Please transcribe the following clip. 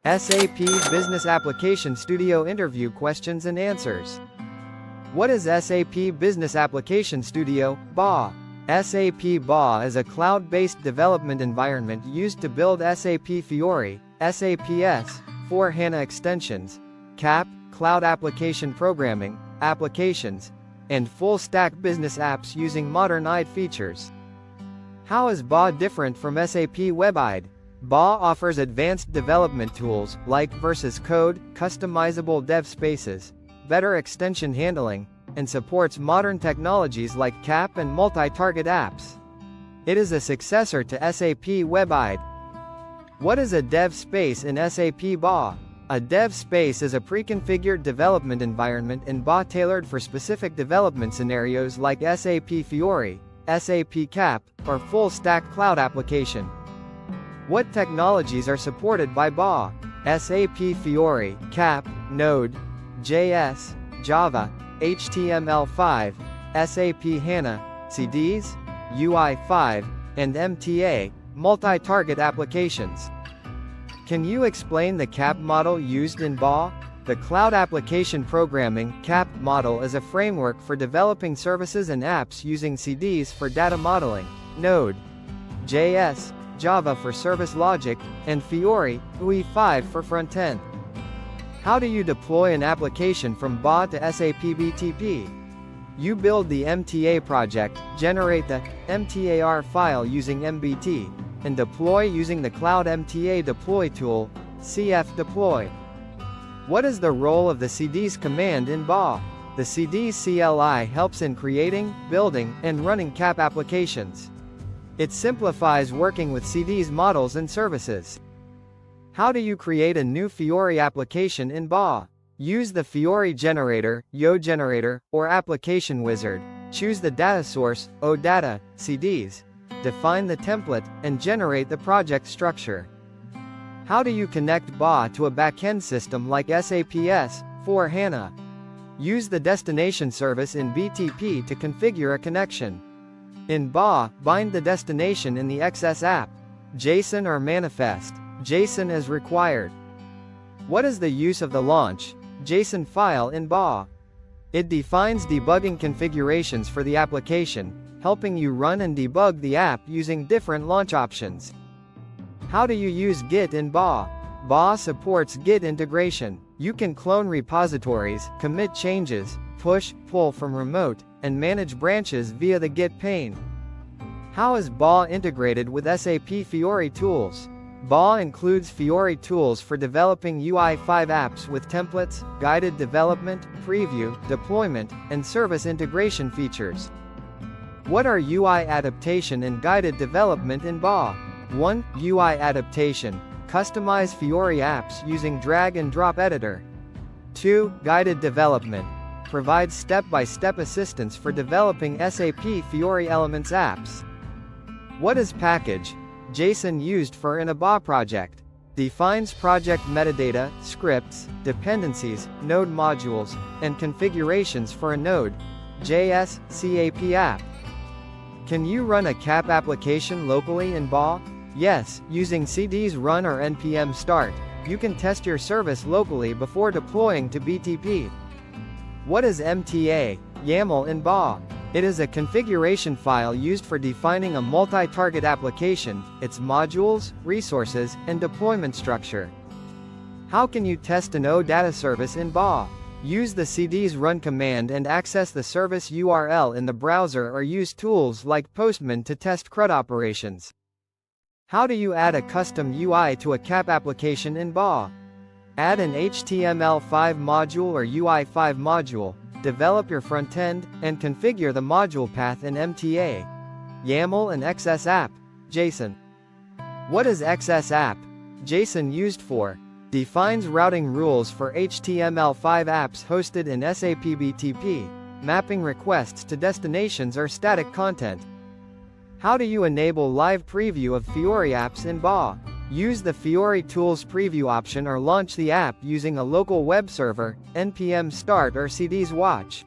SAP Business Application Studio Interview Questions and Answers. What is SAP Business Application Studio, BA? SAP BA is a cloud-based development environment used to build SAP Fiori, SAP S/4HANA extensions, CAP, Cloud Application Programming, applications, and full-stack business apps using modern features. How is BA different from SAP WebID? BA offers advanced development tools, like versus code, customizable dev spaces, better extension handling, and supports modern technologies like CAP and multi-target apps. It is a successor to SAP WebID. What is a dev space in SAP BA? A dev space is a pre-configured development environment in BA tailored for specific development scenarios like SAP Fiori, SAP CAP, or full-stack cloud application. What technologies are supported by BA? SAP Fiori, CAP, Node, JS, Java, HTML5, SAP HANA, CDs, UI5, and MTA, multi-target applications. Can you explain the CAP model used in BA? The Cloud Application Programming (CAP) model is a framework for developing services and apps using CDs for data modeling, Node, JS, Java for service logic, and Fiori, UI5 for front-end. How do you deploy an application from BA to SAP BTP? You build the MTA project, generate the MTAR file using MBT, and deploy using the Cloud MTA Deploy tool, CF Deploy. What is the role of the CDs command in BA? The CDs CLI helps in creating, building, and running CAP applications. It simplifies working with CDs models and services. How do you create a new Fiori application in BA? Use the Fiori generator, YoGenerator, or application wizard. Choose the data source, OData, CDs. Define the template, and generate the project structure. How do you connect BA to a backend system like SAP S/4HANA? Use the destination service in BTP to configure a connection. In BA, bind the destination in the XS app, JSON or manifest. JSON is required. What is the use of the launch JSON file in BA? It defines debugging configurations for the application, helping you run and debug the app using different launch options. How do you use Git in BA? BA supports Git integration. You can clone repositories, commit changes, push, pull from remote, and manage branches via the Git pane. How is BA integrated with SAP Fiori tools? BA includes Fiori tools for developing UI5 apps with templates, guided development, preview, deployment, and service integration features. What are UI adaptation and guided development in BA? 1. UI adaptation. Customize Fiori apps using drag and drop editor. 2. Guided development. Provides step-by-step assistance for developing SAP Fiori Elements apps. What is package JSON used for in a BA project? Defines project metadata, scripts, dependencies, node modules, and configurations for a Node, JS, CAP app. Can you run a CAP application locally in BA? Yes, using CDs run or npm start. You can test your service locally before deploying to BTP. What is MTA, YAML in BA? It is a configuration file used for defining a multi-target application, its modules, resources, and deployment structure. How can you test an OData service in BA? Use the CDs run command and access the service URL in the browser or use tools like Postman to test CRUD operations. How do you add a custom UI to a CAP application in BA? Add an HTML5 module or UI5 module, develop your front-end, and configure the module path in MTA, YAML and XS app, JSON. What is XS app, JSON used for? Defines routing rules for HTML5 apps hosted in SAP BTP, mapping requests to destinations or static content. How do you enable live preview of Fiori apps in BA? Use the Fiori Tools preview option or launch the app using a local web server, npm start or CDs watch.